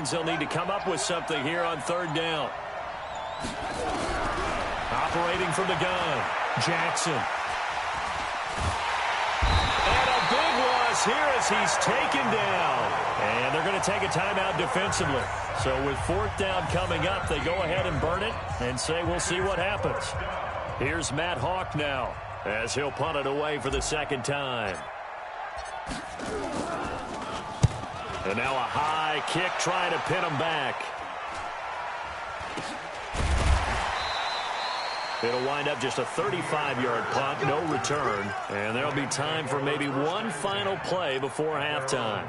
means they'll need to come up with something here on third down. Operating from the gun, Jackson. And a big loss here as he's taken down. And they're going to take a timeout defensively. So with fourth down coming up, they go ahead and burn it and say we'll see what happens. Here's Matt Hawk now as he'll punt it away for the second time. And now a high kick trying to pin him back. It'll wind up just a 35-yard punt, no return. And there'll be time for maybe one final play before halftime.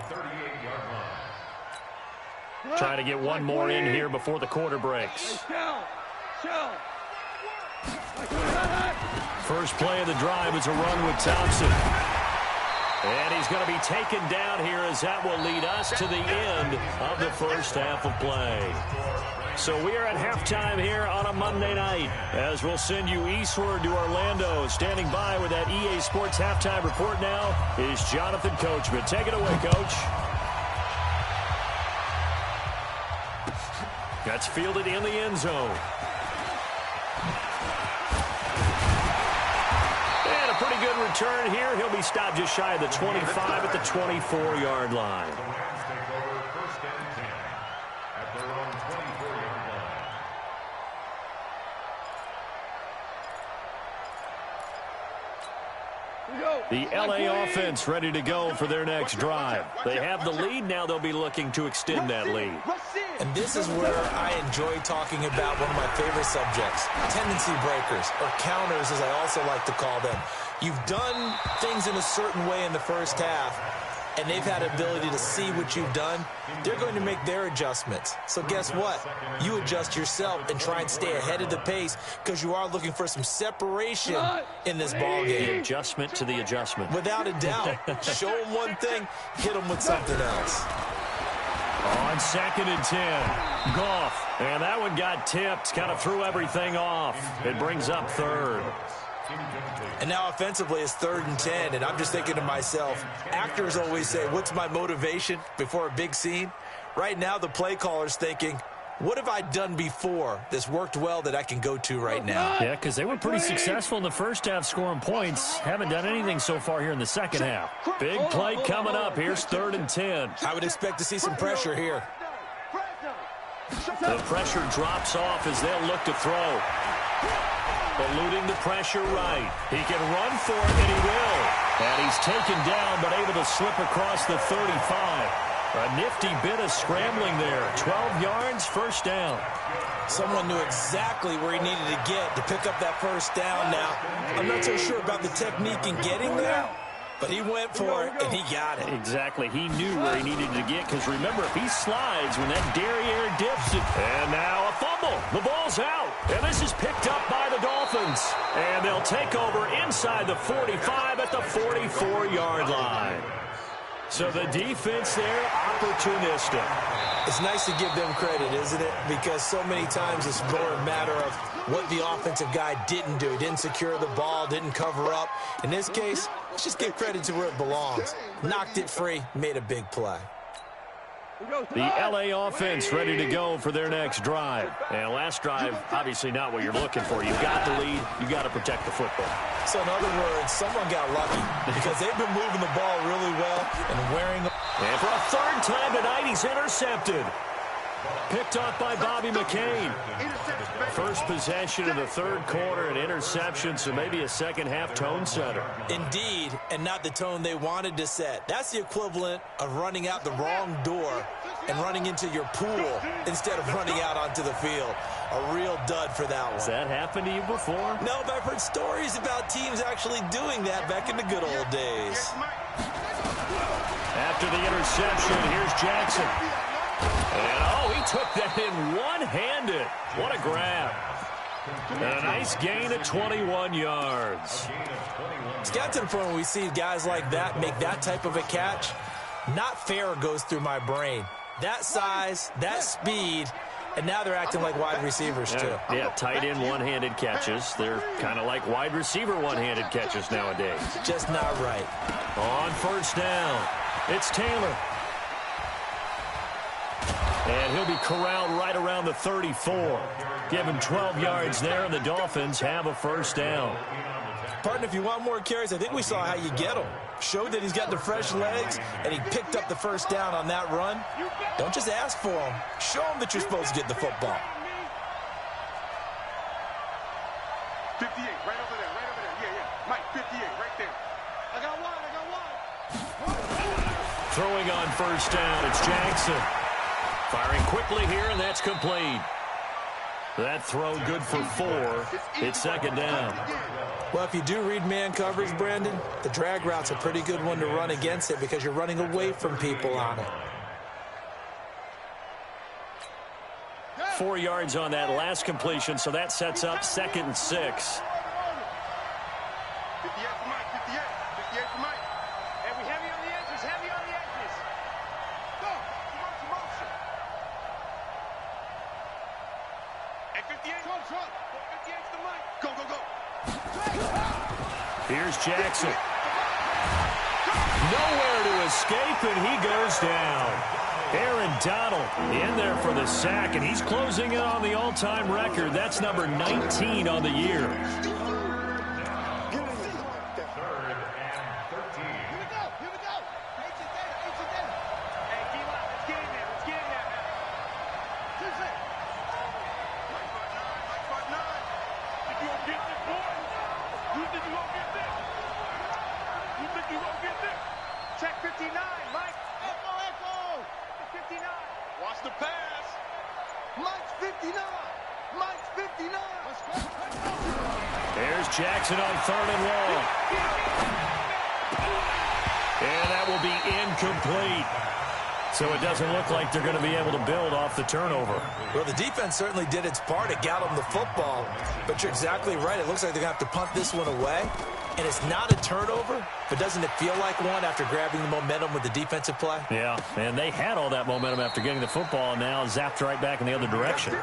Trying to get one more in here before the quarter breaks. First play of the drive is a run with Thompson. And he's going to be taken down here as that will lead us to the end of the first half of play. So we are at halftime here on a Monday night as we'll send you eastward to Orlando. Standing by with that EA Sports halftime report now is Jonathan Coachman. Take it away, Coach. That's fielded in the end zone. And a pretty good return here. He'll be stopped just shy of the 25 at the 24-yard line. The LA offense ready to go for their next drive. They have the lead. Now they'll be looking to extend that lead. And this is where I enjoy talking about one of my favorite subjects, tendency breakers, or counters as I also like to call them. You've done things in a certain way in the first half, and they've had ability to see what you've done. They're going to make their adjustments. So guess what? You adjust yourself and try and stay ahead of the pace because you are looking for some separation in this ballgame. The adjustment to the adjustment. Without a doubt. Show them one thing, hit them with something else. On 2nd and 10, Goff. And that one got tipped, kind of threw everything off. It brings up third. And now offensively it's 3rd and 10, and I'm just thinking to myself, actors always say, what's my motivation before a big scene? Right now the play caller's thinking, what have I done before that's worked well that I can go to right now? Yeah, because they were pretty successful in the first half scoring points. Haven't done anything so far here in the second half. Big play coming up. Here's 3rd and 10. I would expect to see some pressure here. The pressure drops off as they'll look to throw. Eluding the pressure right. He can run for it, and he will. And he's taken down, but able to slip across the 35. A nifty bit of scrambling there. 12 yards, first down. Someone knew exactly where he needed to get to pick up that first down now. I'm not so sure about the technique in getting there, but he went for it, and he got it. Exactly. He knew where he needed to get, because remember, if he slides when that derriere dips it. And now a fumble. The ball's out. And this is picked up by the Dolphins. And they'll take over inside the 45 at the 44-yard line. So the defense there, opportunistic. It's nice to give them credit, isn't it? Because so many times it's more a matter of what the offensive guy didn't do. He didn't secure the ball, didn't cover up. In this case, let's just give credit to where it belongs. Knocked it free, made a big play. The LA offense ready to go for their next drive. And last drive, obviously not what you're looking for. You've got the lead. You've got to protect the football. So in other words, someone got lucky because they've been moving the ball really well and wearing them. And for a 3rd time tonight, he's intercepted. Picked off by Bobby McCain. First possession of the 3rd quarter, an interception, so maybe a second half tone setter. Indeed, and not the tone they wanted to set. That's the equivalent of running out the wrong door and running into your pool instead of running out onto the field. A real dud for that one. Has that happened to you before? No, but I've heard stories about teams actually doing that back in the good old days. After the interception, here's Jackson. And, oh, he took that in one-handed. What a grab. And a nice gain at 21 yards. It's got to the point where we see guys like that make that type of a catch. Not fair goes through my brain. That size, that speed, and now they're acting like wide receivers, too. Yeah, tight end one-handed catches. They're kind of like wide receiver one-handed catches nowadays. Just not right. On 1st down, it's Taylor. And he'll be corralled right around the 34. Give him 12 yards there, and the Dolphins have a first down. Partner, if you want more carries, I think we saw how you get him. Showed that he's got the fresh legs, and he picked up the first down on that run. Don't just ask for him. Show him that you're supposed to get the football. 58, right over there, right over there. Yeah, yeah. Mike, 58, right there. I got one, I got one. Throwing on first down, it's Jackson. Firing quickly here, and that's complete. That throw good for 4. It's second down. Well, if you do read man coverage, Brandon, the drag route's a pretty good one to run against it because you're running away from people on it. 4 yards on that last completion, so that sets up 2nd and 6. 58 for Mike, 58. 58 for Mike. And we heavy on the edges, heavy on the edges. Go, motion. Hey, 58. Truck. 58's the Mike. Go, go, go. Here's Jackson. Nowhere to escape, and he goes down. Aaron Donald in there for the sack, and he's closing in on the all-time record. That's number 19 on the year. Check 59, Mike. Echo. 59. Watch the pass. Mike's 59. Mike's 59. There's Jackson on 3rd and long. And that will be incomplete. So it doesn't look like they're going to be able to build off the turnover. Well, the defense certainly did its part. It got them the football. But you're exactly right. It looks like they're going to have to punt this one away. And it's not a turnover, but doesn't it feel like one after grabbing the momentum with the defensive play? Yeah, and they had all that momentum after getting the football, and now zapped right back in the other direction.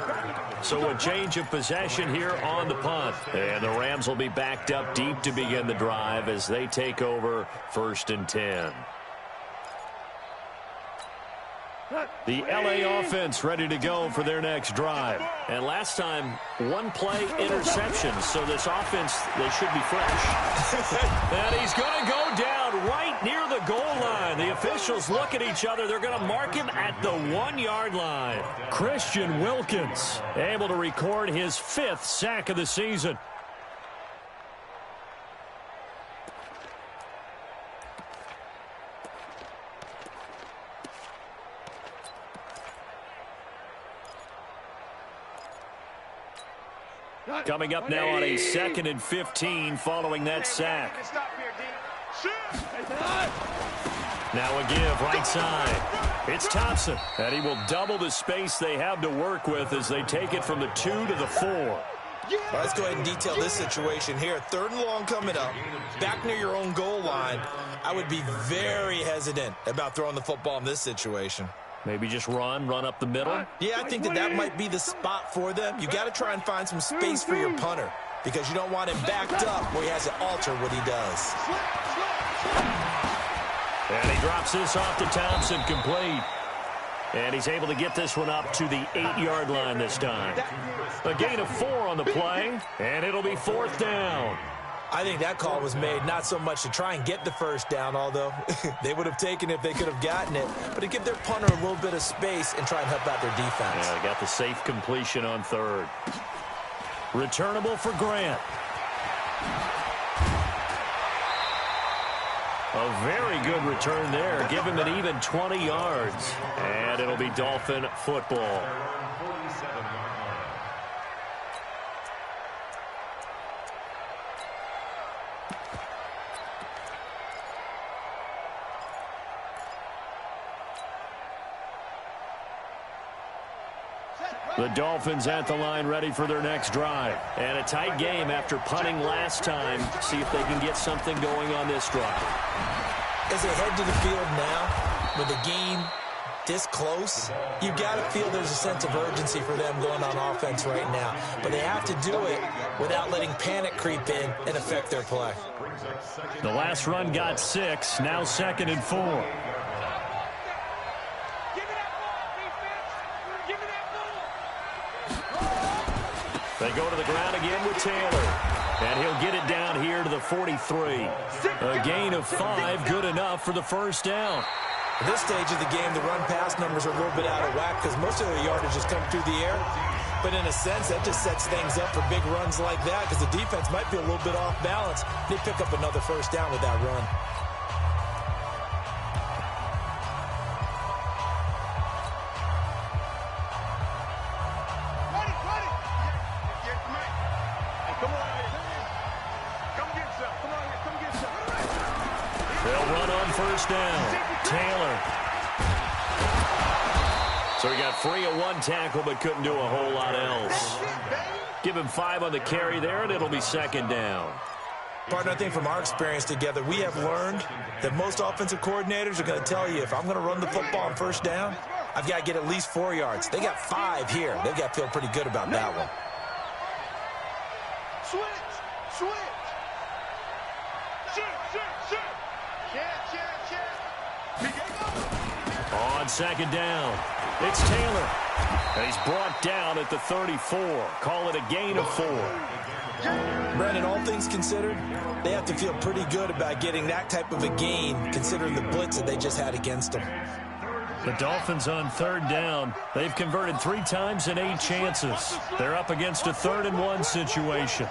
So a change of possession here on the punt. And the Rams will be backed up deep to begin the drive as they take over 1st and 10. The LA offense ready to go for their next drive. And last time, 1 play interception. So this offense, they should be fresh. And he's going to go down right near the goal line. The officials look at each other. They're going to mark him at the 1-yard line. Christian Wilkins able to record his 5th sack of the season. Coming up now on a 2nd and 15 following that sack. Now a give right side. It's Thompson, and he will double the space they have to work with as they take it from the 2 to the 4. Well, let's go ahead and detail this situation here. 3rd and long coming up, back near your own goal line. I would be very hesitant about throwing the football in this situation. Maybe just run up the middle? Yeah, I think that might be the spot for them. You got to try and find some space for your punter because you don't want him backed up where he has to alter what he does. And he drops this off to Thompson, complete. And he's able to get this one up to the 8-yard line this time. A gain of 4 on the play, and it'll be 4th down. I think that call was made not so much to try and get the first down, although they would have taken it if they could have gotten it, but to give their punter a little bit of space and try and help out their defense. Yeah, they got the safe completion on 3rd. Returnable for Grant. A very good return there. Give him an even 20 yards. And it'll be Dolphin football. The Dolphins at the line ready for their next drive. And a tight game after punting last time. See if they can get something going on this drive. As they head to the field now, with the game this close, you've got to feel there's a sense of urgency for them going on offense right now. But they have to do it without letting panic creep in and affect their play. The last run got 6, now 2nd and 4. They go to the ground again with Taylor. And he'll get it down here to the 43. A gain of 5, good enough for the first down. At this stage of the game, the run-pass numbers are a little bit out of whack because most of their yardage is coming through the air. But in a sense, that just sets things up for big runs like that because the defense might be a little bit off balance. They pick up another first down with that run. They'll run on first down. Taylor. So he got free of one tackle but couldn't do a whole lot else. Give him 5 on the carry there, and it'll be second down. Partner, I think from our experience together, we have learned that most offensive coordinators are going to tell you, if I'm going to run the football on first down, I've got to get at least 4 yards. They got 5 here. They've got to feel pretty good about that one. Switch. On second down, it's Taylor. And he's brought down at the 34. Call it a gain of 4. Brandon, all things considered, they have to feel pretty good about getting that type of a gain, considering the blitz that they just had against them. The Dolphins on third down. They've converted 3 times in 8 chances. They're up against a 3rd and 1 situation.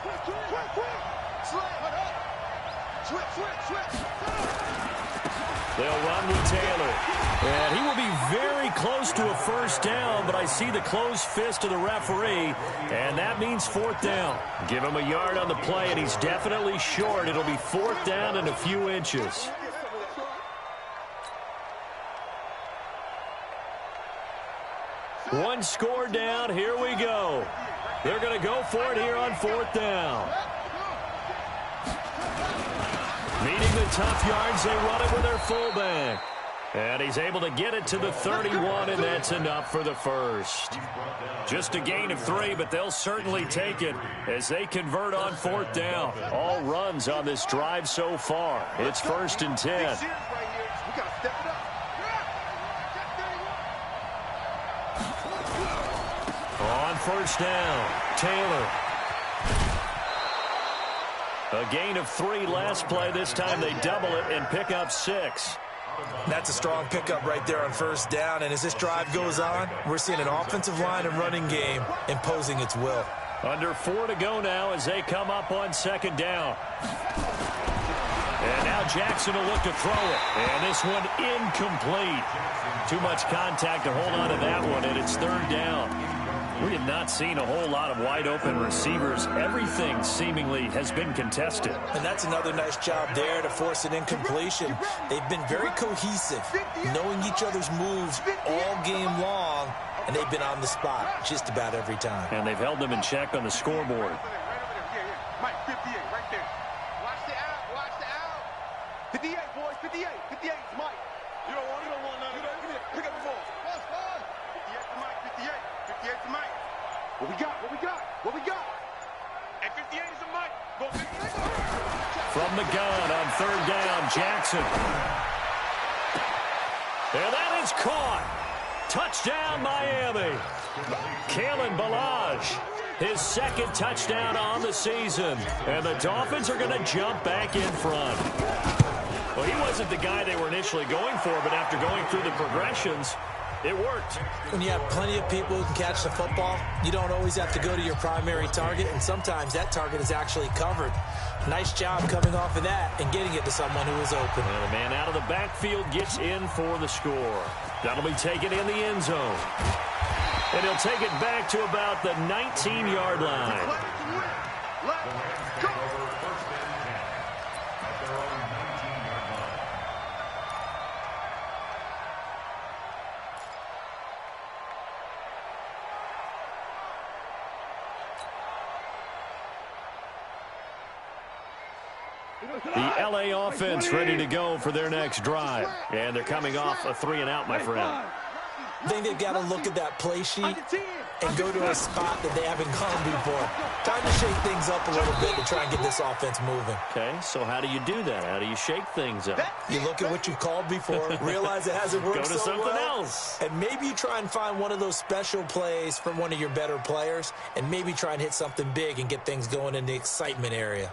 They'll run with Taylor. And he will be very close to a first down, but I see the closed fist of the referee, and that means 4th down. Give him a yard on the play, and he's definitely short. It'll be 4th down and a few inches. One score down. Here we go. They're going to go for it here on 4th down. Needing the tough yards, they run it with their fullback. And he's able to get it to the 31, and that's enough for the first. Just a gain of 3, but they'll certainly take it as they convert on 4th down. All runs on this drive so far. It's 1st and 10. On first down, Taylor. A gain of 3 last play. This time they double it and pick up 6. That's a strong pickup right there on first down. And as this drive goes on, we're seeing an offensive line and running game imposing its will. Under 4 to go now as they come up on second down. And now Jackson will look to throw it. And this one incomplete. Too much contact to hold on to that one, and it's 3rd down. We have not seen a whole lot of wide-open receivers. Everything seemingly has been contested. And that's another nice job there to force an incompletion. They've been very cohesive, knowing each other's moves all game long, and they've been on the spot just about every time. And they've held them in check on the scoreboard. Mike, 58, right there. Watch the out. 58, boys, 58. 58 is Mike. You don't want none of that. Pick up the ball. 58 to Mike, 58. 58 to Mike. What we got? And 58 is a Mike. Go 58. From the gun on 3rd down, Jackson. And that is caught. Touchdown, Miami. Kalen Ballage, his 2nd touchdown on the season. And the Dolphins are going to jump back in front. Well, he wasn't the guy they were initially going for, but after going through the progressions, it worked. When you have plenty of people who can catch the football, you don't always have to go to your primary target, and sometimes that target is actually covered. Nice job coming off of that and getting it to someone who is open. And the man out of the backfield gets in for the score. That'll be taken in the end zone. And he'll take it back to about the 19-yard line. Let's go. The L.A. offense ready to go for their next drive. And they're coming off a 3-and-out, my friend. I think they've got to look at that play sheet and go to a spot that they haven't gone before. Time to shake things up a little bit to try and get this offense moving. Okay, so how do you do that? How do you shake things up? You look at what you've called before, realize it hasn't worked Go to so something well, else. and maybe you try and find one of those special plays from one of your better players, and maybe try and hit something big and get things going in the excitement area.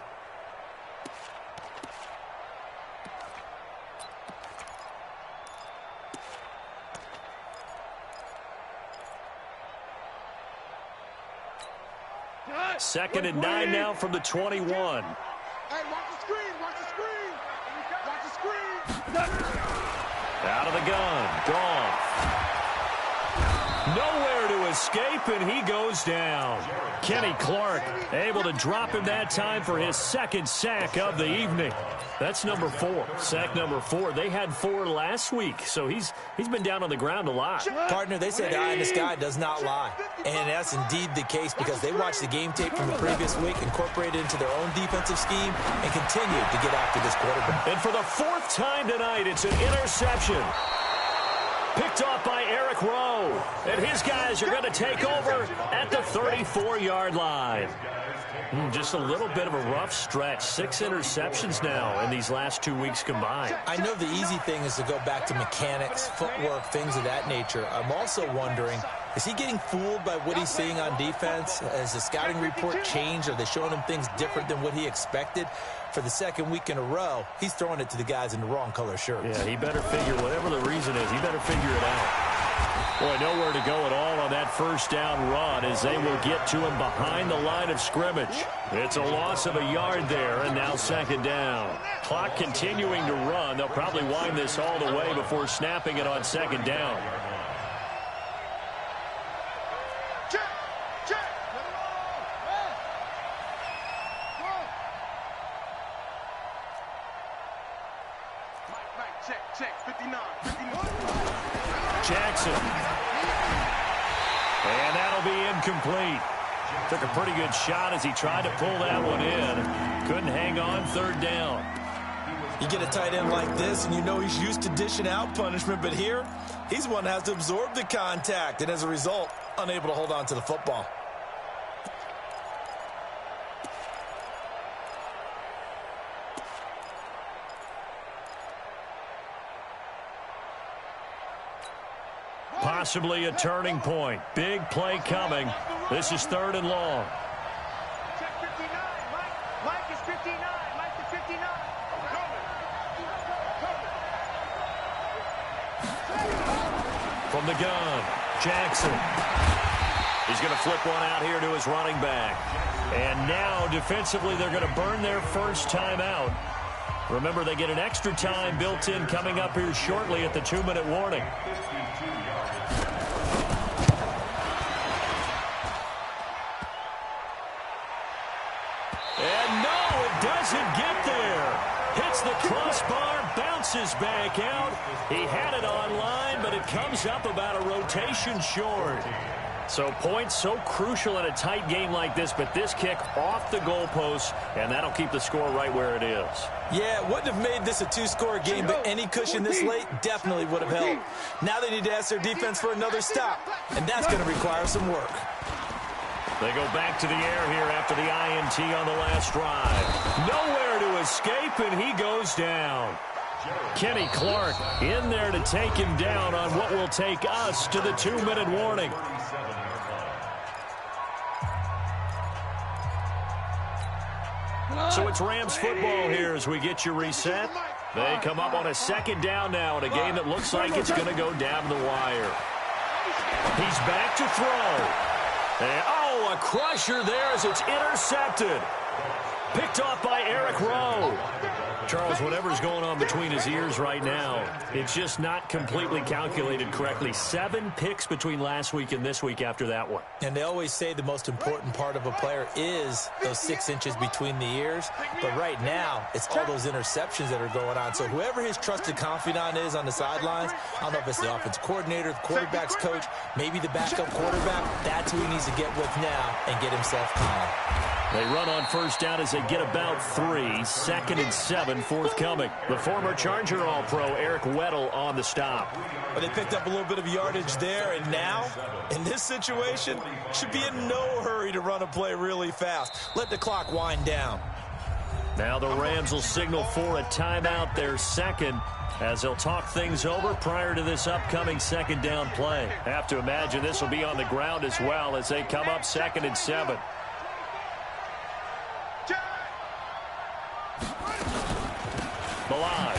Second and 9 now from the 21. Hey, watch the screen, watch the screen. Watch the screen. Out of the gun. Goff. Nowhere to escape, and he goes down. Kenny Clark able to drop him that time for his second sack of the evening. That's number 4. Sack number 4. They had 4 last week, so he's been down on the ground a lot. Partner, they say the eye in the sky does not lie. And that's indeed the case because they watched the game tape from the previous week, incorporated it into their own defensive scheme, and continued to get after this quarterback. And for the 4th time tonight, it's an interception. Picked off by Eric Rowe. And his guys are going to take over at the 34-yard line. Just a little bit of a rough stretch. 6 interceptions now in these last 2 weeks combined. I know the easy thing is to go back to mechanics, footwork, things of that nature. I'm also wondering, is he getting fooled by what he's seeing on defense? Has the scouting report changed? Are they showing him things different than what he expected? For the second week in a row, he's throwing it to the guys in the wrong color shirts. Yeah, he better figure, whatever the reason is, he better figure it out. Boy, nowhere to go at all on that first down run as they will get to him behind the line of scrimmage. It's a loss of a yard there, and now second down. Clock continuing to run. They'll probably wind this all the way before snapping it on second down. Check, 59. Jackson. And that'll be incomplete. Took a pretty good shot as he tried to pull that one in. Couldn't hang on, third down. You get a tight end like this, and you know he's used to dishing out punishment, but here, he's one that has to absorb the contact, and as a result, unable to hold on to the football. Possibly a turning point. Big play coming. This is 3rd and long. Check 59. Mike is 59. Mike is 59. From the gun, Jackson. He's going to flip one out here to his running back. And now, defensively, they're going to burn their first time out. Remember, they get an extra time built in coming up here shortly at the 2-minute warning. And no, it doesn't get there. Hits the crossbar, bounces back out. He had it online, but it comes up about a rotation short. So points so crucial in a tight game like this, but this kick off the goalpost, and that'll keep the score right where it is. Yeah, it wouldn't have made this a 2-score game, but any cushion this late definitely would have helped. Now they need to ask their defense for another stop, and that's going to require some work. They go back to the air here after the INT on the last drive. Nowhere to escape, and he goes down. Kenny Clark in there to take him down on what will take us to the 2-minute warning. So it's Rams football here as we get you reset. They come up on a second down now in a game that looks like it's going to go down the wire. He's back to throw. And, oh, a crusher there as it's intercepted. Picked off by Eric Rowe. Charles, whatever's going on between his ears right now, it's just not completely calculated correctly. 7 picks between last week and this week after that one. And they always say the most important part of a player is those 6 inches between the ears. But right now, it's all those interceptions that are going on. So whoever his trusted confidant is on the sidelines, I don't know if it's the offensive coordinator, the quarterback's coach, maybe the backup quarterback, that's who he needs to get with now and get himself calm. They run on first down as they get about 3. 2nd and 7 action forthcoming. The former Charger All-Pro Eric Weddle on the stop. Well, they picked up a little bit of yardage there, and now, in this situation, should be in no hurry to run a play really fast. Let the clock wind down. Now the Rams will signal for a timeout, their second, as they'll talk things over prior to this upcoming second down play. Have to imagine this will be on the ground as well as they come up 2nd and 7. Balaj.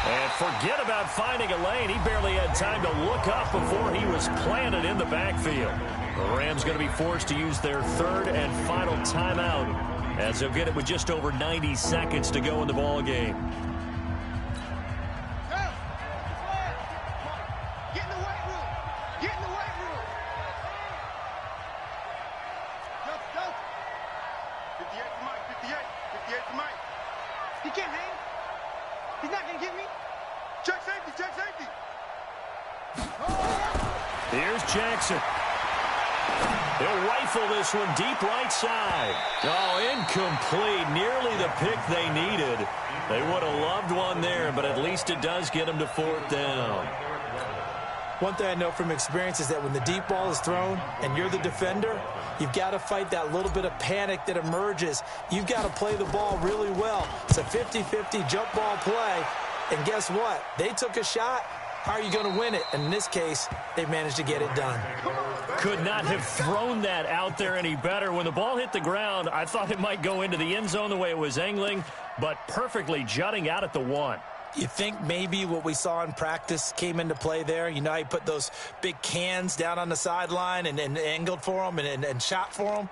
And forget about finding a lane. He barely had time to look up before he was planted in the backfield. The Rams going to be forced to use their third and final timeout as they'll get it with just over 90 seconds to go in the ball game. Get in the weight room. Get in the weight room. Go. 58 to Mike. 58 to Mike. He can't hang. He's not going to get me. Check safety. Here's Jackson. They'll rifle this one deep right side. Oh, incomplete. Nearly the pick they needed. They would have loved one there, but at least it does get them to 4th down. One thing I know from experience is that when the deep ball is thrown and you're the defender, you've got to fight that little bit of panic that emerges. You've got to play the ball really well. It's a 50-50 jump ball play. And guess what? They took a shot. How are you going to win it? And in this case, they managed to get it done. Could not have thrown that out there any better. When the ball hit the ground, I thought it might go into the end zone the way it was angling, but perfectly jutting out at the 1. You think maybe what we saw in practice came into play there? You know, he put those big cans down on the sideline and angled for them and shot for them.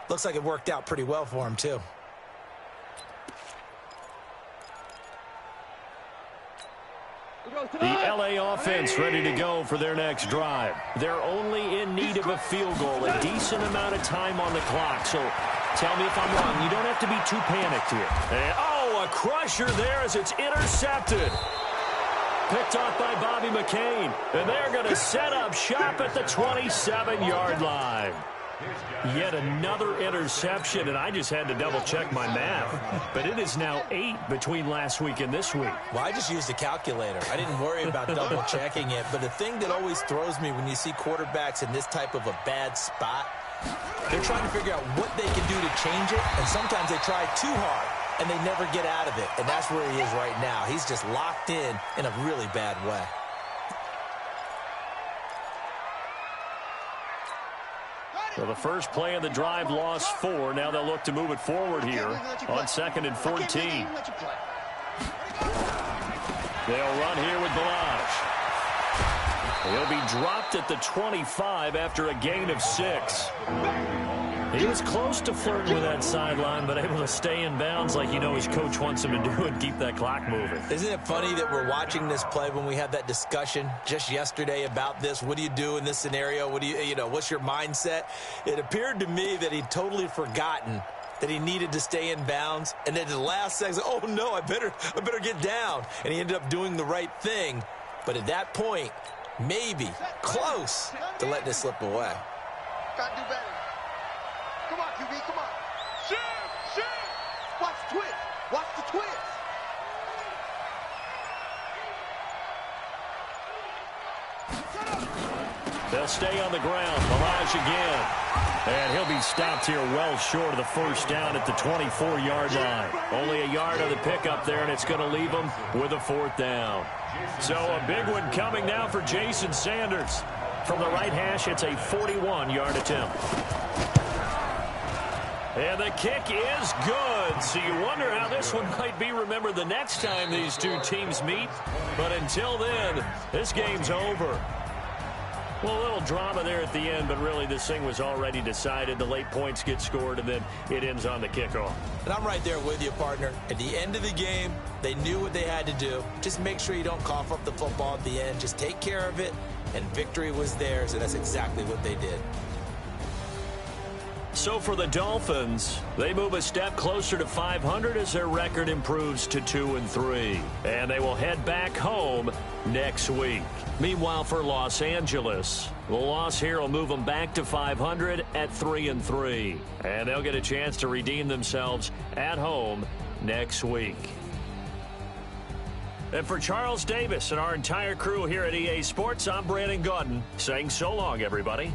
Looks like it worked out pretty well for him, too. The LA offense ready to go for their next drive. They're only in need of a field goal, a decent amount of time on the clock. So tell me if I'm wrong. You don't have to be too panicked here. And, oh, a crusher there as it's intercepted. Picked off by Bobby McCain. And they're going to set up shop at the 27-yard line. Yet another interception, and I just had to double-check my math. But it is now 8 between last week and this week. Well, I just used a calculator. I didn't worry about double-checking it. But the thing that always throws me when you see quarterbacks in this type of a bad spot, they're trying to figure out what they can do to change it, and sometimes they try too hard, and they never get out of it. And that's where he is right now. He's just locked in a really bad way. So the first play of the drive lost 4. Now they'll look to move it forward here on 2nd and 14. They'll run here with Balaj. He'll be dropped at the 25 after a gain of 6. He was close to flirting with that sideline, but able to stay in bounds like you know his coach wants him to do and keep that clock moving. Isn't it funny that we're watching this play when we had that discussion just yesterday about this? What do you do in this scenario? What do you know, what's your mindset? It appeared to me that he'd totally forgotten that he needed to stay in bounds, and then at the last second, oh no, I better get down. And he ended up doing the right thing. But at that point, maybe close to letting it slip away. Gotta do better. Come on, QB, come on. Shoot! Watch the twist. Watch the twist. They'll stay on the ground. Balaj again. And he'll be stopped here well short of the first down at the 24-yard line. Only a yard of the pickup there, and it's going to leave them with a 4th down. So a big one coming now for Jason Sanders. From the right hash, it's a 41-yard attempt. And the kick is good. So you wonder how this one might be remembered the next time these two teams meet. But until then, this game's over. Well, a little drama there at the end, but really this thing was already decided. The late points get scored, and then it ends on the kickoff. And I'm right there with you, partner. At the end of the game, they knew what they had to do. Just make sure you don't cough up the football at the end. Just take care of it, and victory was theirs, and that's exactly what they did. So for the Dolphins, they move a step closer to 500 as their record improves to 2-3. And they will head back home next week. Meanwhile, for Los Angeles, the loss here will move them back to 500 at 3-3. And they'll get a chance to redeem themselves at home next week. And for Charles Davis and our entire crew here at EA Sports, I'm Brandon Gaudin saying so long, everybody.